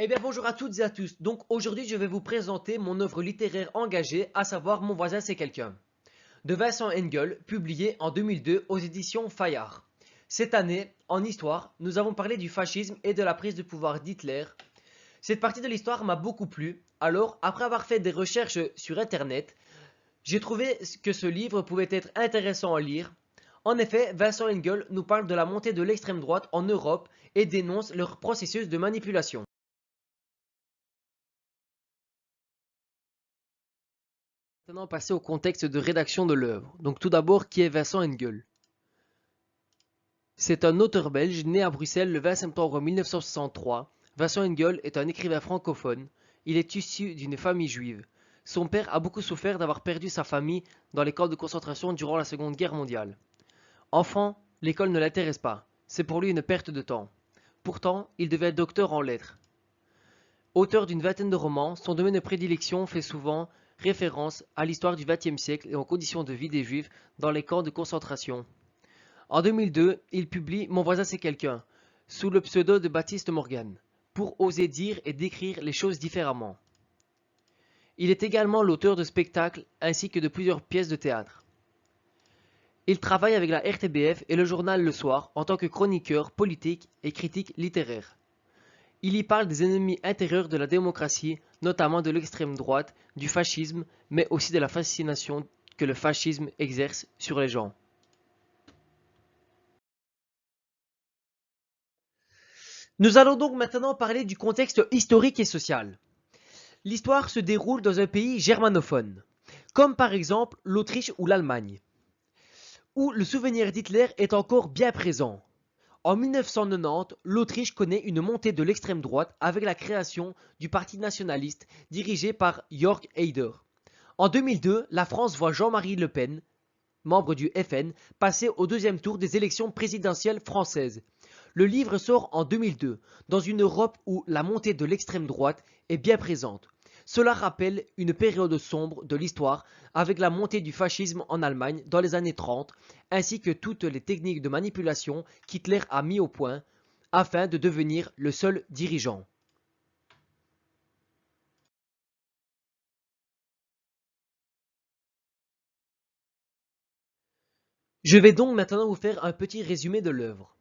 Eh bien bonjour à toutes et à tous. Donc aujourd'hui je vais vous présenter mon œuvre littéraire engagée, à savoir Mon voisin c'est quelqu'un, de Vincent Engel, publié en 2002 aux éditions Fayard. Cette année, en histoire, nous avons parlé du fascisme et de la prise de pouvoir d'Hitler. Cette partie de l'histoire m'a beaucoup plu, alors après avoir fait des recherches sur internet, j'ai trouvé que ce livre pouvait être intéressant à lire. En effet, Vincent Engel nous parle de la montée de l'extrême droite en Europe et dénonce leur processus de manipulation. Maintenant passer au contexte de rédaction de l'œuvre. Donc tout d'abord, qui est Vincent Engel? C'est un auteur belge né à Bruxelles le 20 septembre 1963. Vincent Engel est un écrivain francophone. Il est issu d'une famille juive. Son père a beaucoup souffert d'avoir perdu sa famille dans les camps de concentration durant la Seconde Guerre mondiale. Enfant, l'école ne l'intéresse pas. C'est pour lui une perte de temps. Pourtant, il devient docteur en lettres. Auteur d'une vingtaine de romans, son domaine de prédilection fait souvent référence à l'histoire du XXe siècle et aux conditions de vie des Juifs dans les camps de concentration. En 2002, il publie Mon voisin c'est quelqu'un, sous le pseudo de Baptiste Morgan, pour oser dire et décrire les choses différemment. Il est également l'auteur de spectacles ainsi que de plusieurs pièces de théâtre. Il travaille avec la RTBF et le journal Le Soir en tant que chroniqueur politique et critique littéraire. Il y parle des ennemis intérieurs de la démocratie, notamment de l'extrême droite, du fascisme, mais aussi de la fascination que le fascisme exerce sur les gens. Nous allons donc maintenant parler du contexte historique et social. L'histoire se déroule dans un pays germanophone, comme par exemple l'Autriche ou l'Allemagne, où le souvenir d'Hitler est encore bien présent. En 1990, l'Autriche connaît une montée de l'extrême droite avec la création du Parti nationaliste dirigé par Jörg Haider. En 2002, la France voit Jean-Marie Le Pen, membre du FN, passer au deuxième tour des élections présidentielles françaises. Le livre sort en 2002, dans une Europe où la montée de l'extrême droite est bien présente. Cela rappelle une période sombre de l'histoire avec la montée du fascisme en Allemagne dans les années 30, ainsi que toutes les techniques de manipulation qu'Hitler a mis au point afin de devenir le seul dirigeant. Je vais donc maintenant vous faire un petit résumé de l'œuvre.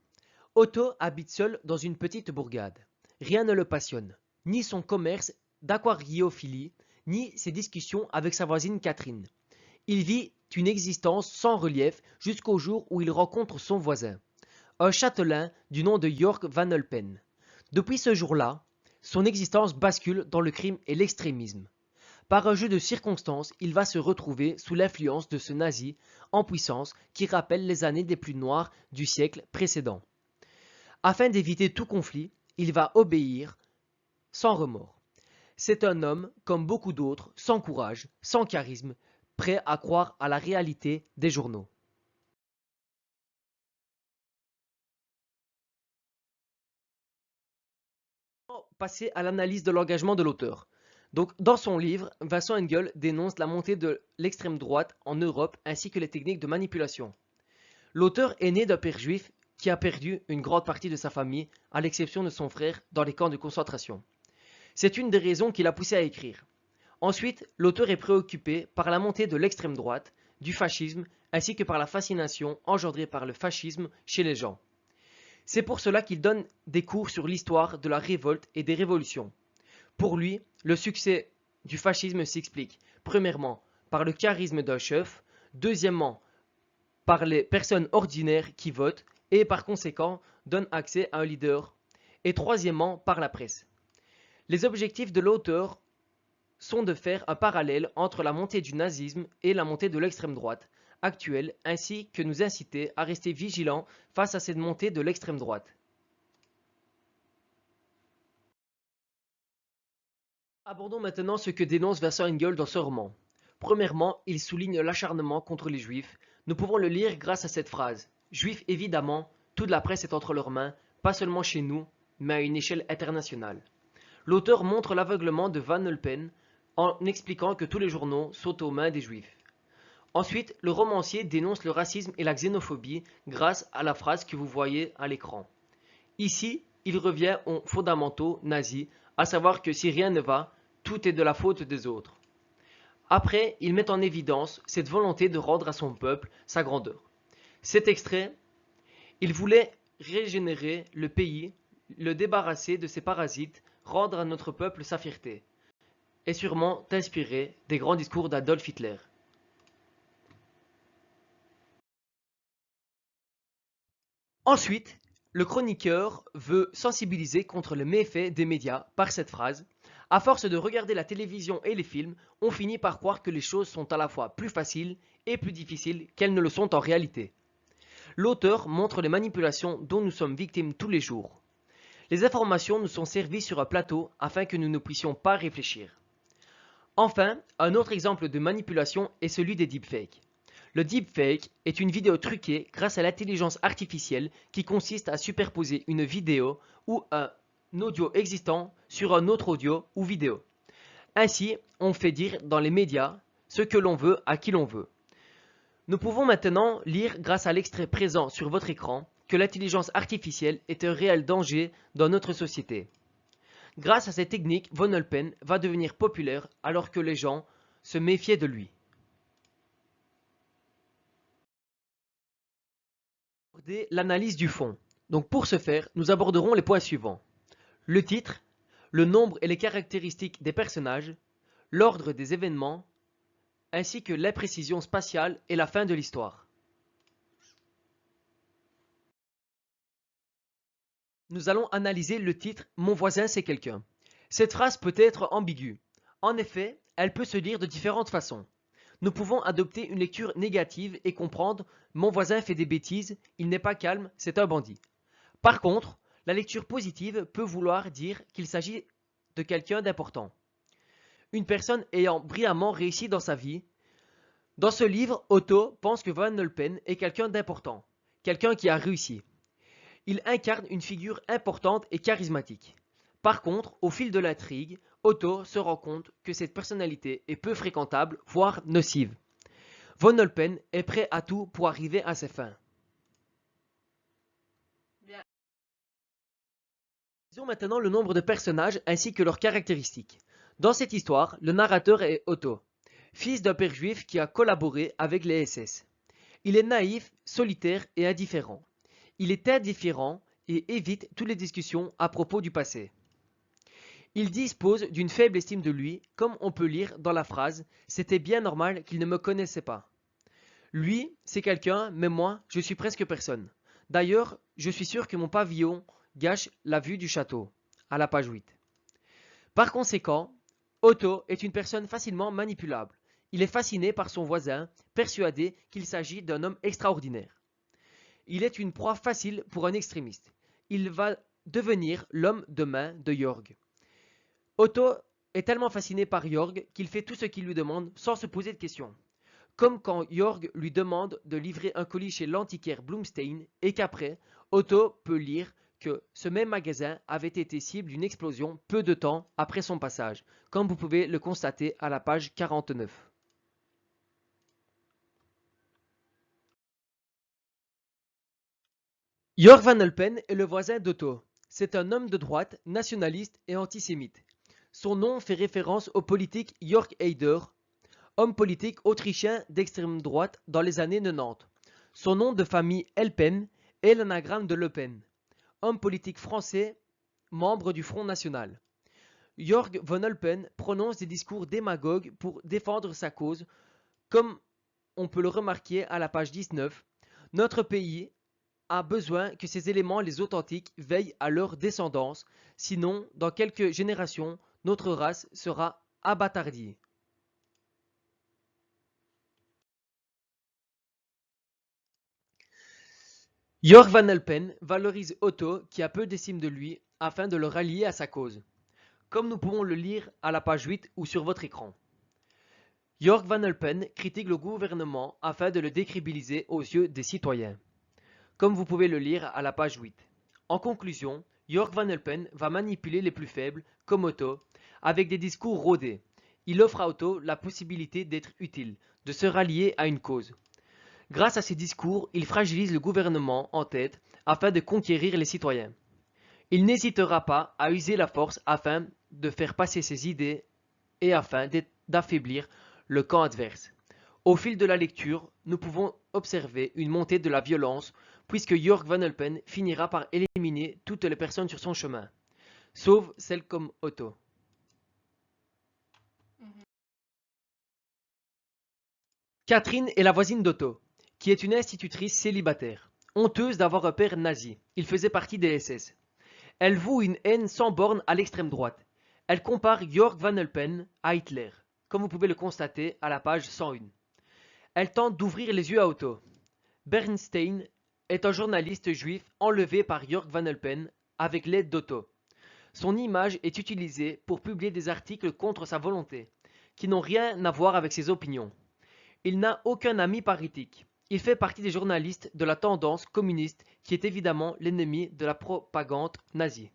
Otto habite seul dans une petite bourgade. Rien ne le passionne, ni son commerce d'aquariophilie, ni ses discussions avec sa voisine Catherine. Il vit une existence sans relief jusqu'au jour où il rencontre son voisin, un châtelain du nom de Jörg van Ulpen. Depuis ce jour-là, son existence bascule dans le crime et l'extrémisme. Par un jeu de circonstances, il va se retrouver sous l'influence de ce nazi en puissance qui rappelle les années les plus noires du siècle précédent. Afin d'éviter tout conflit, il va obéir sans remords. C'est un homme, comme beaucoup d'autres, sans courage, sans charisme, prêt à croire à la réalité des journaux. Passer à l'analyse de l'engagement de l'auteur. Donc, dans son livre, Vincent Engel dénonce la montée de l'extrême droite en Europe ainsi que les techniques de manipulation. L'auteur est né d'un père juif qui a perdu une grande partie de sa famille, à l'exception de son frère, dans les camps de concentration. C'est une des raisons qui l'a poussé à écrire. Ensuite, l'auteur est préoccupé par la montée de l'extrême droite, du fascisme, ainsi que par la fascination engendrée par le fascisme chez les gens. C'est pour cela qu'il donne des cours sur l'histoire de la révolte et des révolutions. Pour lui, le succès du fascisme s'explique, premièrement, par le charisme d'un chef, deuxièmement, par les personnes ordinaires qui votent et par conséquent donnent accès à un leader, et troisièmement, par la presse. Les objectifs de l'auteur sont de faire un parallèle entre la montée du nazisme et la montée de l'extrême droite actuelle, ainsi que nous inciter à rester vigilants face à cette montée de l'extrême droite. Abordons maintenant ce que dénonce Vincent Engel dans ce roman. Premièrement, il souligne l'acharnement contre les juifs. Nous pouvons le lire grâce à cette phrase. Juifs évidemment, toute la presse est entre leurs mains, pas seulement chez nous, mais à une échelle internationale. L'auteur montre l'aveuglement de Van Ulpen en expliquant que tous les journaux sont aux mains des juifs. Ensuite, le romancier dénonce le racisme et la xénophobie grâce à la phrase que vous voyez à l'écran. Ici, il revient aux fondamentaux nazis, à savoir que si rien ne va, tout est de la faute des autres. Après, il met en évidence cette volonté de rendre à son peuple sa grandeur. Cet extrait, il voulait régénérer le pays, le débarrasser de ses parasites, rendre à notre peuple sa fierté, et sûrement inspiré des grands discours d'Adolf Hitler. Ensuite, le chroniqueur veut sensibiliser contre les méfaits des médias par cette phrase. À force de regarder la télévision et les films, on finit par croire que les choses sont à la fois plus faciles et plus difficiles qu'elles ne le sont en réalité. L'auteur montre les manipulations dont nous sommes victimes tous les jours. Les informations nous sont servies sur un plateau afin que nous ne puissions pas réfléchir. Enfin, un autre exemple de manipulation est celui des deepfakes. Le deepfake est une vidéo truquée grâce à l'intelligence artificielle qui consiste à superposer une vidéo ou un audio existant sur un autre audio ou vidéo. Ainsi, on fait dire dans les médias ce que l'on veut à qui l'on veut. Nous pouvons maintenant lire grâce à l'extrait présent sur votre écran que l'intelligence artificielle est un réel danger dans notre société. Grâce à cette technique, Von Oppen va devenir populaire alors que les gens se méfiaient de lui. L'analyse du fond. Donc pour ce faire, nous aborderons les points suivants. Le titre, le nombre et les caractéristiques des personnages, l'ordre des événements, ainsi que l'imprécision spatiale et la fin de l'histoire. Nous allons analyser le titre « Mon voisin c'est quelqu'un ». Cette phrase peut être ambiguë. En effet, elle peut se lire de différentes façons. Nous pouvons adopter une lecture négative et comprendre « Mon voisin fait des bêtises, il n'est pas calme, c'est un bandit ». Par contre, la lecture positive peut vouloir dire qu'il s'agit de quelqu'un d'important. Une personne ayant brillamment réussi dans sa vie. Dans ce livre, Otto pense que Von Oppen est quelqu'un d'important, quelqu'un qui a réussi. Il incarne une figure importante et charismatique. Par contre, au fil de l'intrigue, Otto se rend compte que cette personnalité est peu fréquentable, voire nocive. Von Oppen est prêt à tout pour arriver à ses fins. Disons maintenant le nombre de personnages ainsi que leurs caractéristiques. Dans cette histoire, le narrateur est Otto, fils d'un père juif qui a collaboré avec les SS. Il est naïf, solitaire et indifférent. Il est indifférent et évite toutes les discussions à propos du passé. Il dispose d'une faible estime de lui, comme on peut lire dans la phrase « C'était bien normal qu'il ne me connaissait pas ». Lui, c'est quelqu'un, mais moi, je suis presque personne. D'ailleurs, je suis sûr que mon pavillon gâche la vue du château, à la page 8. Par conséquent, Otto est une personne facilement manipulable. Il est fasciné par son voisin, persuadé qu'il s'agit d'un homme extraordinaire. Il est une proie facile pour un extrémiste. Il va devenir l'homme de main de Jörg. Otto est tellement fasciné par Jörg qu'il fait tout ce qu'il lui demande sans se poser de questions. Comme quand Jörg lui demande de livrer un colis chez l'antiquaire Blumstein et qu'après, Otto peut lire que ce même magasin avait été cible d'une explosion peu de temps après son passage, comme vous pouvez le constater à la page 49. Jörg Van Oppen est le voisin d'Otto. C'est un homme de droite, nationaliste et antisémite. Son nom fait référence au politique Jörg Haider, homme politique autrichien d'extrême droite dans les années 90. Son nom de famille Elpen est l'anagramme de Le Pen, homme politique français, membre du Front National. Jörg Von Oppen prononce des discours démagogues pour défendre sa cause, comme on peut le remarquer à la page 19. Notre pays a besoin que ces éléments les authentiques veillent à leur descendance, sinon, dans quelques générations, notre race sera abattardie. Jörg Van Oppen valorise Otto qui a peu d'estime de lui afin de le rallier à sa cause, comme nous pouvons le lire à la page 8 ou sur votre écran. Jörg Van Oppen critique le gouvernement afin de le décrédibiliser aux yeux des citoyens, comme vous pouvez le lire à la page 8. En conclusion, Jörg Van Oppen va manipuler les plus faibles, comme Otto, avec des discours rodés. Il offre à Otto la possibilité d'être utile, de se rallier à une cause. Grâce à ses discours, il fragilise le gouvernement en tête afin de conquérir les citoyens. Il n'hésitera pas à user la force afin de faire passer ses idées et afin d'affaiblir le camp adverse. Au fil de la lecture, nous pouvons observer une montée de la violence puisque Jörg Van Alpen finira par éliminer toutes les personnes sur son chemin, sauf celles comme Otto. Catherine est la voisine d'Otto, qui est une institutrice célibataire, honteuse d'avoir un père nazi. Il faisait partie des SS. Elle voue une haine sans borne à l'extrême droite. Elle compare Jörg Van Alpen à Hitler, comme vous pouvez le constater à la page 101. Elle tente d'ouvrir les yeux à Otto. Bernstein est un journaliste juif enlevé par Jörg Van Alpen avec l'aide d'Otto. Son image est utilisée pour publier des articles contre sa volonté, qui n'ont rien à voir avec ses opinions. Il n'a aucun ami politique. Il fait partie des journalistes de la tendance communiste qui est évidemment l'ennemi de la propagande nazie.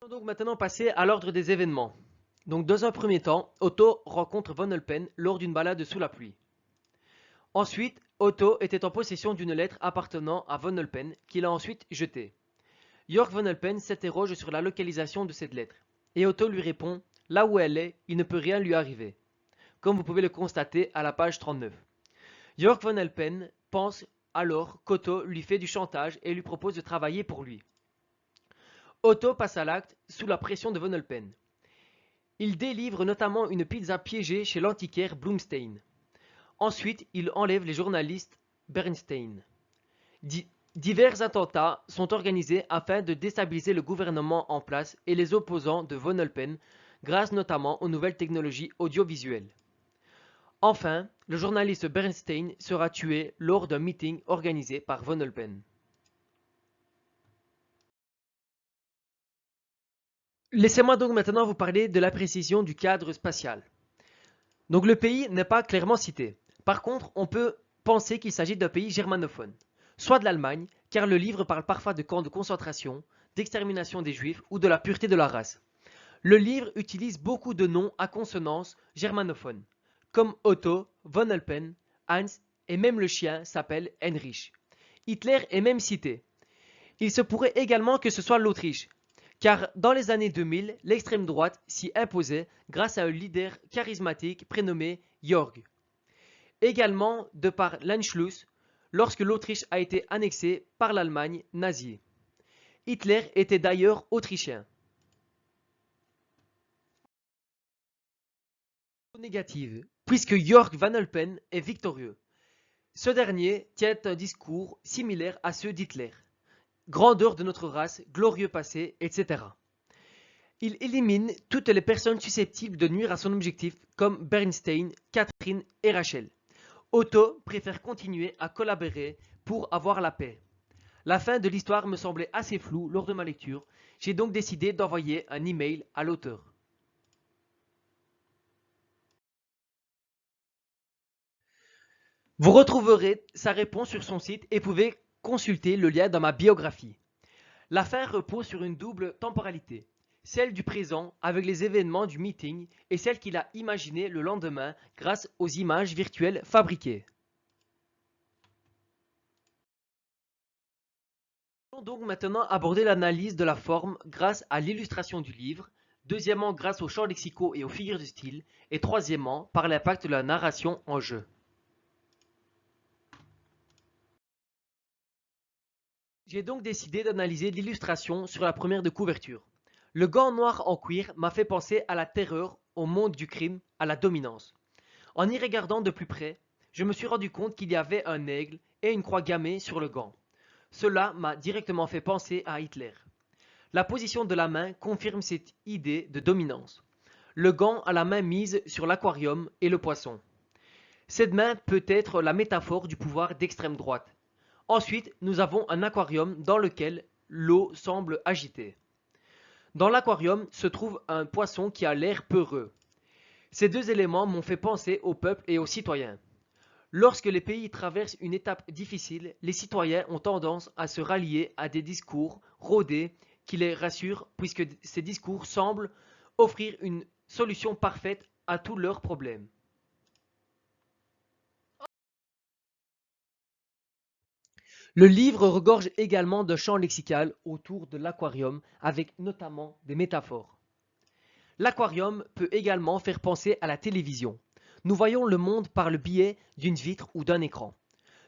Nous allons donc maintenant passer à l'ordre des événements. Donc dans un premier temps, Otto rencontre Von Alpen lors d'une balade sous la pluie. Ensuite, Otto était en possession d'une lettre appartenant à Von Alpen qu'il a ensuite jetée. Jörg Von Alpen s'interroge sur la localisation de cette lettre et Otto lui répond « Là où elle est, il ne peut rien lui arriver », comme vous pouvez le constater à la page 39. Jörg Von Alpen pense alors qu'Otto lui fait du chantage et lui propose de travailler pour lui. Otto passe à l'acte sous la pression de Von Alpen. Il délivre notamment une pizza piégée chez l'antiquaire Blumstein. Ensuite, il enlève les journalistes Bernstein. Divers attentats sont organisés afin de déstabiliser le gouvernement en place et les opposants de Von Alpen, grâce notamment aux nouvelles technologies audiovisuelles. Enfin, le journaliste Bernstein sera tué lors d'un meeting organisé par Von Alpen. Laissez-moi donc maintenant vous parler de la précision du cadre spatial. Donc le pays n'est pas clairement cité. Par contre, on peut penser qu'il s'agit d'un pays germanophone, soit de l'Allemagne, car le livre parle parfois de camps de concentration, d'extermination des juifs ou de la pureté de la race. Le livre utilise beaucoup de noms à consonance germanophone, comme Otto, Von Alpen, Hans et même le chien s'appelle Heinrich. Hitler est même cité. Il se pourrait également que ce soit l'Autriche, car dans les années 2000, l'extrême droite s'y imposait grâce à un leader charismatique prénommé Jörg. Également de par l'Anschluss, lorsque l'Autriche a été annexée par l'Allemagne nazie. Hitler était d'ailleurs autrichien. Négative, puisque Jörg Van Alpen est victorieux. Ce dernier tient un discours similaire à ceux d'Hitler. Grandeur de notre race, glorieux passé, etc. Il élimine toutes les personnes susceptibles de nuire à son objectif, comme Bernstein, Catherine et Rachel. Otto préfère continuer à collaborer pour avoir la paix. La fin de l'histoire me semblait assez floue lors de ma lecture. J'ai donc décidé d'envoyer un email à l'auteur. Vous retrouverez sa réponse sur son site et pouvez consulter le lien dans ma biographie. La fin repose sur une double temporalité, celle du présent avec les événements du meeting et celle qu'il a imaginée le lendemain grâce aux images virtuelles fabriquées. Nous allons donc maintenant aborder l'analyse de la forme grâce à l'illustration du livre, deuxièmement grâce aux champs lexicaux et aux figures de style, et troisièmement par l'impact de la narration en jeu. J'ai donc décidé d'analyser l'illustration sur la première de couverture. Le gant noir en cuir m'a fait penser à la terreur, au monde du crime, à la dominance. En y regardant de plus près, je me suis rendu compte qu'il y avait un aigle et une croix gammée sur le gant. Cela m'a directement fait penser à Hitler. La position de la main confirme cette idée de dominance. Le gant a la main mise sur l'aquarium et le poisson. Cette main peut être la métaphore du pouvoir d'extrême droite. Ensuite, nous avons un aquarium dans lequel l'eau semble agitée. Dans l'aquarium se trouve un poisson qui a l'air peureux. Ces deux éléments m'ont fait penser au peuple et aux citoyens. Lorsque les pays traversent une étape difficile, les citoyens ont tendance à se rallier à des discours rodés qui les rassurent puisque ces discours semblent offrir une solution parfaite à tous leurs problèmes. Le livre regorge également de champs lexicaux autour de l'aquarium avec notamment des métaphores. L'aquarium peut également faire penser à la télévision. Nous voyons le monde par le biais d'une vitre ou d'un écran.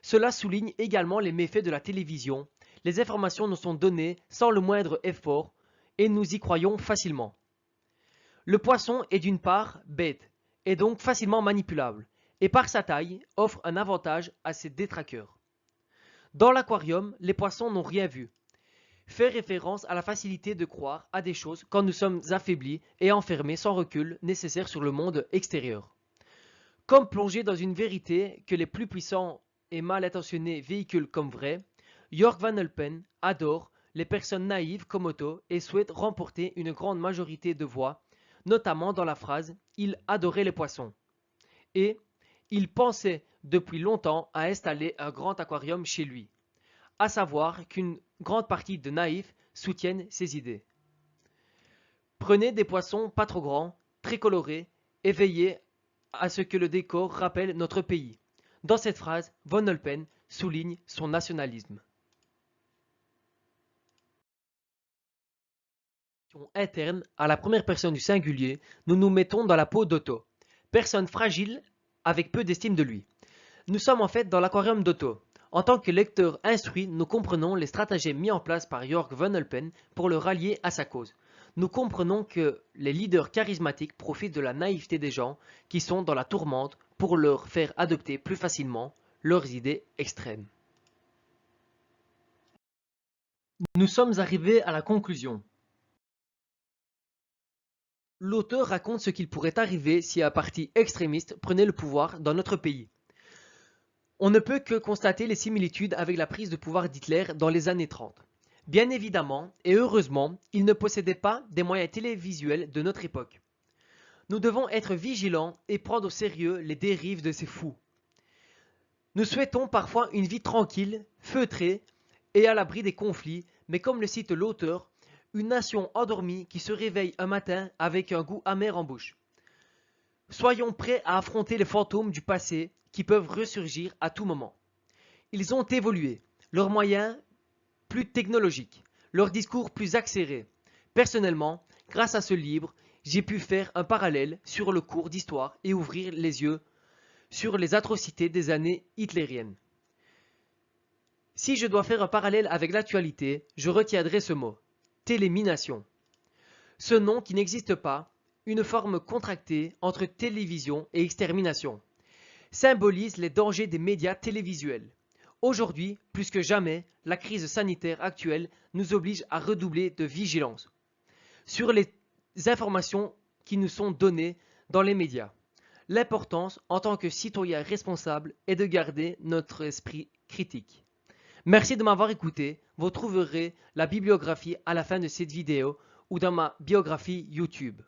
Cela souligne également les méfaits de la télévision. Les informations nous sont données sans le moindre effort et nous y croyons facilement. Le poisson est d'une part bête et donc facilement manipulable et par sa taille offre un avantage à ses détraqueurs. Dans l'aquarium, les poissons n'ont rien vu. Fait référence à la facilité de croire à des choses quand nous sommes affaiblis et enfermés sans recul nécessaire sur le monde extérieur. Comme plongé dans une vérité que les plus puissants et mal intentionnés véhiculent comme vraie, Jörg Van Alpen adore les personnes naïves comme Otto et souhaite remporter une grande majorité de voix, notamment dans la phrase « Il adorait les poissons » et « Il pensait depuis longtemps à installer un grand aquarium chez lui », à savoir qu'une grande partie de naïfs soutiennent ces idées. Prenez des poissons pas trop grands, très colorés, et veillez à ce que le décor rappelle notre pays. Dans cette phrase, Van Alpen souligne son nationalisme. Interne à la première personne du singulier, nous nous mettons dans la peau d'Otto, personne fragile avec peu d'estime de lui. Nous sommes en fait dans l'aquarium d'Otto. En tant que lecteur instruit, nous comprenons les stratagèmes mis en place par Jörg Van Alpen pour le rallier à sa cause. Nous comprenons que les leaders charismatiques profitent de la naïveté des gens qui sont dans la tourmente pour leur faire adopter plus facilement leurs idées extrêmes. Nous sommes arrivés à la conclusion. L'auteur raconte ce qu'il pourrait arriver si un parti extrémiste prenait le pouvoir dans notre pays. On ne peut que constater les similitudes avec la prise de pouvoir d'Hitler dans les années 30. Bien évidemment, et heureusement, il ne possédait pas des moyens télévisuels de notre époque. Nous devons être vigilants et prendre au sérieux les dérives de ces fous. Nous souhaitons parfois une vie tranquille, feutrée et à l'abri des conflits, mais comme le cite l'auteur, une nation endormie qui se réveille un matin avec un goût amer en bouche. Soyons prêts à affronter les fantômes du passé qui peuvent ressurgir à tout moment. Ils ont évolué, leurs moyens plus technologiques, leurs discours plus accélérés. Personnellement, grâce à ce livre, j'ai pu faire un parallèle sur le cours d'histoire et ouvrir les yeux sur les atrocités des années hitlériennes. Si je dois faire un parallèle avec l'actualité, je retiendrai ce mot, télémination. Ce nom qui n'existe pas, une forme contractée entre télévision et extermination, symbolise les dangers des médias télévisuels. Aujourd'hui, plus que jamais, la crise sanitaire actuelle nous oblige à redoubler de vigilance sur les informations qui nous sont données dans les médias. L'importance, en tant que citoyen responsable, est de garder notre esprit critique. Merci de m'avoir écouté. Vous trouverez la bibliographie à la fin de cette vidéo ou dans ma biographie YouTube.